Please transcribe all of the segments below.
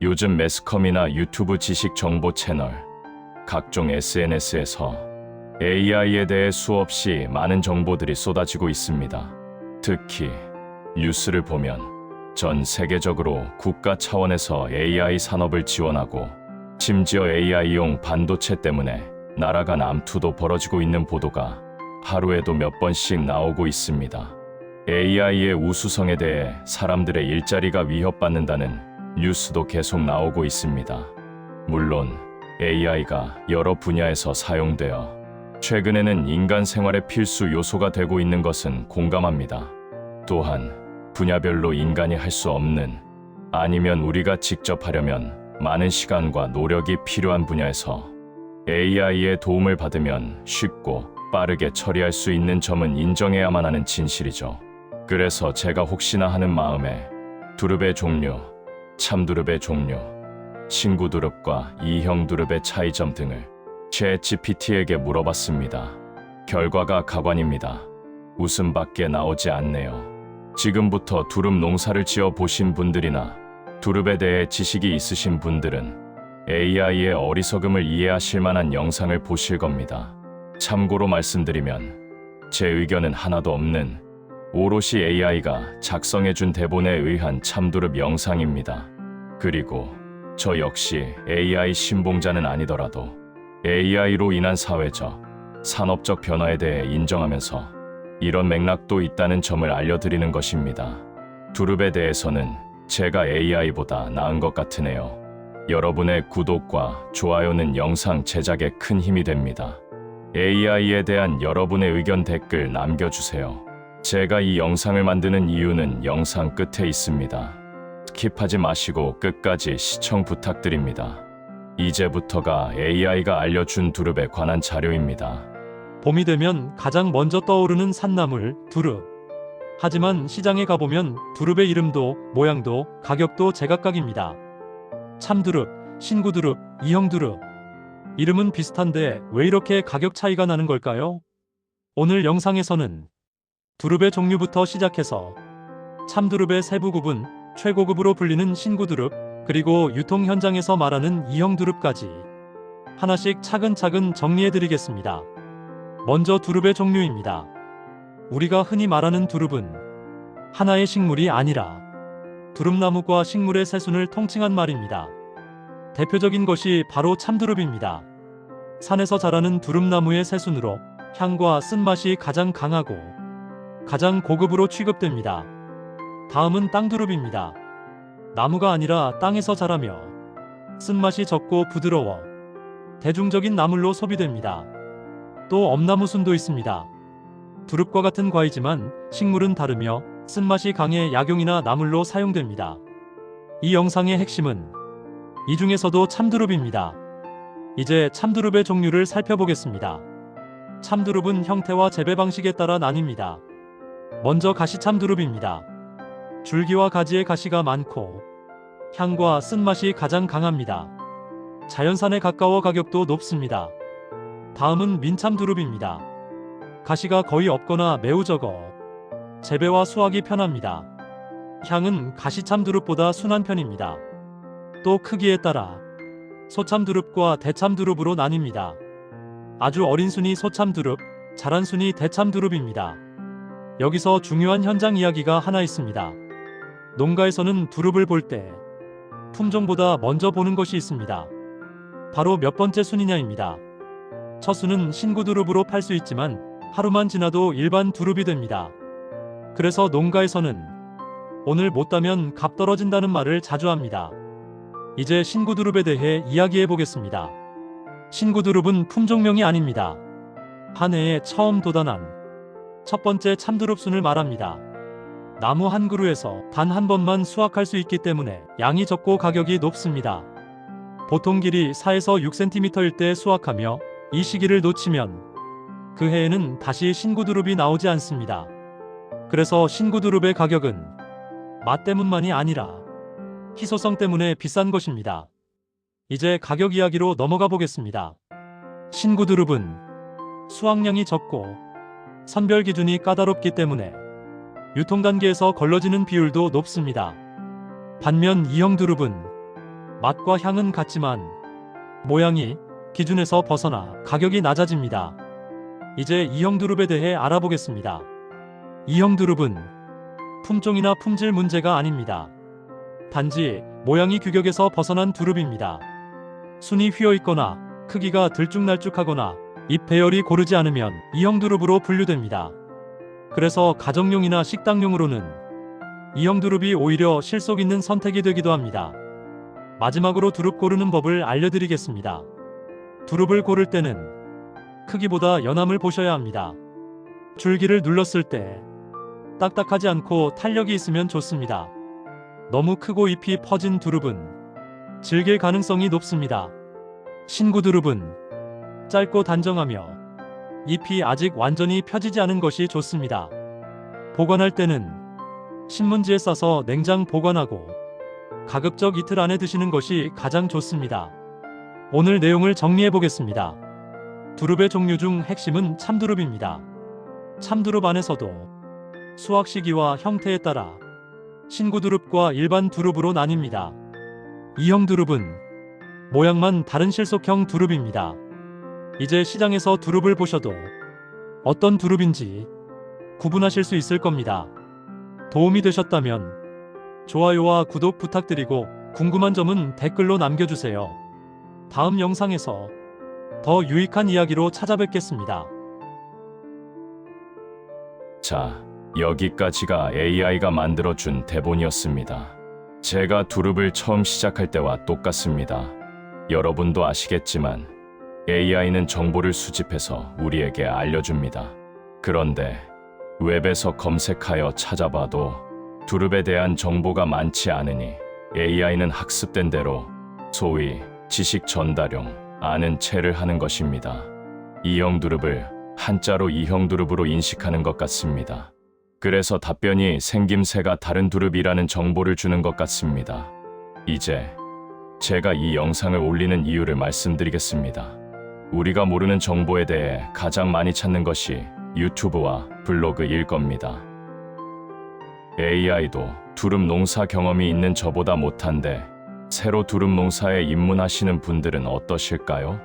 요즘 매스컴이나 유튜브 지식 정보 채널, 각종 SNS에서 AI에 대해 수없이 많은 정보들이 쏟아지고 있습니다. 특히 뉴스를 보면 전 세계적으로 국가 차원에서 AI 산업을 지원하고 심지어 AI용 반도체 때문에 나라가 남투도 벌어지고 있는 보도가 하루에도 몇 번씩 나오고 있습니다. AI의 우수성에 대해 사람들의 일자리가 위협받는다는 뉴스도 계속 나오고 있습니다. 물론 AI가 여러 분야에서 사용되어 최근에는 인간 생활의 필수 요소가 되고 있는 것은 공감합니다. 또한 분야별로 인간이 할 수 없는, 아니면 우리가 직접 하려면 많은 시간과 노력이 필요한 분야에서 AI의 도움을 받으면 쉽고 빠르게 처리할 수 있는 점은 인정해야만 하는 진실이죠. 그래서 제가 혹시나 하는 마음에 두릅의 종류, 참두릅의 종류, 신구두릅과 이형두릅의 차이점 등을 챗GPT에게 물어봤습니다. 결과가 가관입니다. 웃음밖에 나오지 않네요. 지금부터 두릅 농사를 지어 보신 분들이나 두릅에 대해 지식이 있으신 분들은 AI의 어리석음을 이해하실 만한 영상을 보실 겁니다. 참고로 말씀드리면 제 의견은 하나도 없는 오롯이 AI가 작성해준 대본에 의한 참두릅 영상입니다. 그리고 저 역시 AI 신봉자는 아니더라도 AI로 인한 사회적, 산업적 변화에 대해 인정하면서 이런 맥락도 있다는 점을 알려드리는 것입니다. 두릅에 대해서는 제가 AI보다 나은 것 같으네요. 여러분의 구독과 좋아요는 영상 제작에 큰 힘이 됩니다. AI에 대한 여러분의 의견 댓글 남겨주세요. 제가 이 영상을 만드는 이유는 영상 끝에 있습니다. 스킵하지 마시고 끝까지 시청 부탁드립니다. 이제부터가 AI가 알려준 두릅에 관한 자료입니다. 봄이 되면 가장 먼저 떠오르는 산나물, 두릅. 하지만 시장에 가보면 두릅의 이름도 모양도 가격도 제각각입니다. 참두릅, 신구두릅, 이형두릅. 이름은 비슷한데 왜 이렇게 가격 차이가 나는 걸까요? 오늘 영상에서는 두릅의 종류부터 시작해서 참두릅의 세부 구분, 최고급으로 불리는 신구두릅, 그리고 유통 현장에서 말하는 이형두릅까지 하나씩 차근차근 정리해드리겠습니다. 먼저 두릅의 종류입니다. 우리가 흔히 말하는 두릅은 하나의 식물이 아니라 두릅나무과 식물의 새순을 통칭한 말입니다. 대표적인 것이 바로 참두릅입니다. 산에서 자라는 두릅나무의 새순으로 향과 쓴맛이 가장 강하고 가장 고급으로 취급됩니다. 다음은 땅두릅입니다. 나무가 아니라 땅에서 자라며 쓴맛이 적고 부드러워 대중적인 나물로 소비됩니다. 또 엄나무순도 있습니다. 두릅과 같은 과이지만 식물은 다르며 쓴맛이 강해 약용이나 나물로 사용됩니다. 이 영상의 핵심은 이 중에서도 참두릅입니다. 이제 참두릅의 종류를 살펴보겠습니다. 참두릅은 형태와 재배 방식에 따라 나뉩니다. 먼저 가시참두릅입니다. 줄기와 가지에 가시가 많고 향과 쓴맛이 가장 강합니다. 자연산에 가까워 가격도 높습니다. 다음은 민참두릅입니다. 가시가 거의 없거나 매우 적어 재배와 수확이 편합니다. 향은 가시참두릅보다 순한 편입니다. 또 크기에 따라 소참두릅과 대참두릅으로 나뉩니다. 아주 어린 순이 소참두릅, 자란 순이 대참두릅입니다. 여기서 중요한 현장 이야기가 하나 있습니다. 농가에서는 두릅을 볼 때 품종보다 먼저 보는 것이 있습니다. 바로 몇 번째 순이냐입니다. 첫 순은 신구두릅으로 팔 수 있지만 하루만 지나도 일반 두릅이 됩니다. 그래서 농가에서는 오늘 못 따면 값 떨어진다는 말을 자주 합니다. 이제 신구두릅에 대해 이야기해 보겠습니다. 신구두릅은 품종명이 아닙니다. 한 해에 처음 돋아난 첫 번째 참두릅순을 말합니다. 나무 한 그루에서 단 한 번만 수확할 수 있기 때문에 양이 적고 가격이 높습니다. 보통 길이 4에서 6cm일 때 수확하며 이 시기를 놓치면 그 해에는 다시 신구두릅이 나오지 않습니다. 그래서 신구두릅의 가격은 맛 때문만이 아니라 희소성 때문에 비싼 것입니다. 이제 가격 이야기로 넘어가 보겠습니다. 신구두릅은 수확량이 적고 선별 기준이 까다롭기 때문에 유통 단계에서 걸러지는 비율도 높습니다. 반면 이형두릅은 맛과 향은 같지만 모양이 기준에서 벗어나 가격이 낮아집니다. 이제 E형 두릅에 대해 알아보겠습니다. E형 두릅은 품종이나 품질 문제가 아닙니다. 단지 모양이 규격에서 벗어난 두릅입니다. 순이 휘어 있거나 크기가 들쭉날쭉하거나 잎 배열이 고르지 않으면 E형 두릅으로 분류됩니다. 그래서 가정용이나 식당용으로는 E형 두릅이 오히려 실속 있는 선택이 되기도 합니다. 마지막으로 두릅 고르는 법을 알려드리겠습니다. 두릅을 고를 때는 크기보다 연함을 보셔야 합니다. 줄기를 눌렀을 때 딱딱하지 않고 탄력이 있으면 좋습니다. 너무 크고 잎이 퍼진 두릅은 질길 가능성이 높습니다. 신구 두릅은 짧고 단정하며 잎이 아직 완전히 펴지지 않은 것이 좋습니다. 보관할 때는 신문지에 싸서 냉장 보관하고 가급적 이틀 안에 드시는 것이 가장 좋습니다. 오늘 내용을 정리해 보겠습니다. 두릅의 종류 중 핵심은 참두릅입니다. 참두릅 안에서도 수확 시기와 형태에 따라 신구 두릅과 일반 두릅으로 나뉩니다. E형 두릅은 모양만 다른 실속형 두릅입니다. 이제 시장에서 두릅을 보셔도 어떤 두릅인지 구분하실 수 있을 겁니다. 도움이 되셨다면 좋아요와 구독 부탁드리고 궁금한 점은 댓글로 남겨주세요. 다음 영상에서 더 유익한 이야기로 찾아뵙겠습니다. 자, 여기까지가 AI가 만들어준 대본이었습니다. 제가 두릅을 처음 시작할 때와 똑같습니다. 여러분도 아시겠지만 AI는 정보를 수집해서 우리에게 알려줍니다. 그런데 웹에서 검색하여 찾아봐도 두릅에 대한 정보가 많지 않으니 AI는 학습된 대로 소위 지식 전달용 아는 체를 하는 것입니다. E형 두릅을 한자로 E형 두릅으로 인식하는 것 같습니다. 그래서 답변이 생김새가 다른 두릅이라는 정보를 주는 것 같습니다. 이제 제가 이 영상을 올리는 이유를 말씀드리겠습니다. 우리가 모르는 정보에 대해 가장 많이 찾는 것이 유튜브와 블로그일 겁니다. AI도 두릅 농사 경험이 있는 저보다 못한데 새로 두릅 농사에 입문하시는 분들은 어떠실까요?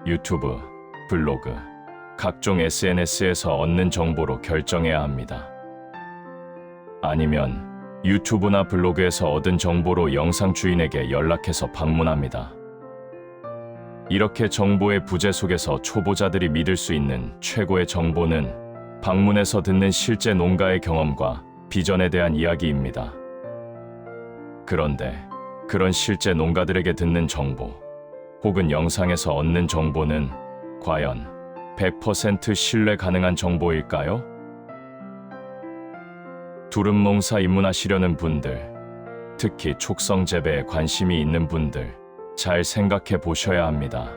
유튜브, 블로그, 각종 SNS에서 얻는 정보로 결정해야 합니다. 아니면 유튜브나 블로그에서 얻은 정보로 영상 주인에게 연락해서 방문합니다. 이렇게 정보의 부재 속에서 초보자들이 믿을 수 있는 최고의 정보는 방문해서 듣는 실제 농가의 경험과 비전에 대한 이야기입니다. 그런데 그런 실제 농가들에게 듣는 정보 혹은 영상에서 얻는 정보는 과연 100% 신뢰 가능한 정보일까요? 두릅 농사 입문하시려는 분들, 특히 촉성 재배에 관심이 있는 분들, 잘 생각해 보셔야 합니다.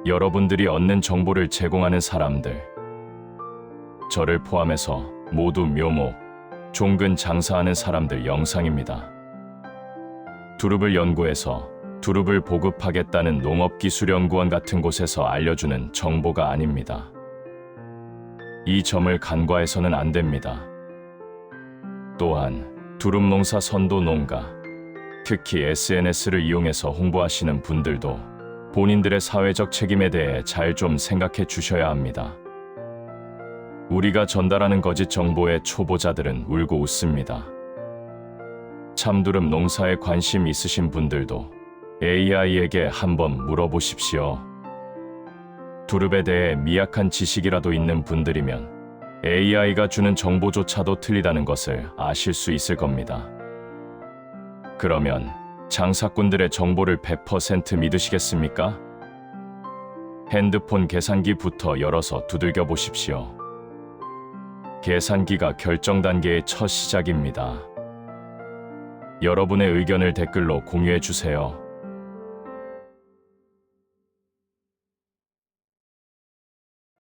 여러분들이 얻는 정보를 제공하는 사람들, 저를 포함해서 모두 묘목, 종근 장사하는 사람들 영상입니다. 두릅을 연구해서 두릅을 보급하겠다는 농업기술연구원 같은 곳에서 알려주는 정보가 아닙니다. 이 점을 간과해서는 안 됩니다. 또한 두릅 농사 선도 농가, 특히 SNS를 이용해서 홍보하시는 분들도 본인들의 사회적 책임에 대해 잘 좀 생각해 주셔야 합니다. 우리가 전달하는 거짓 정보에 초보자들은 울고 웃습니다. 참두릅 농사에 관심 있으신 분들도 AI에게 한번 물어보십시오. 두릅에 대해 미약한 지식이라도 있는 분들이면 AI가 주는 정보조차도 틀리다는 것을 아실 수 있을 겁니다. 그러면 장사꾼들의 정보를 100% 믿으시겠습니까? 핸드폰 계산기부터 열어서 두들겨 보십시오. 계산기가 결정 단계의 첫 시작입니다. 여러분의 의견을 댓글로 공유해 주세요.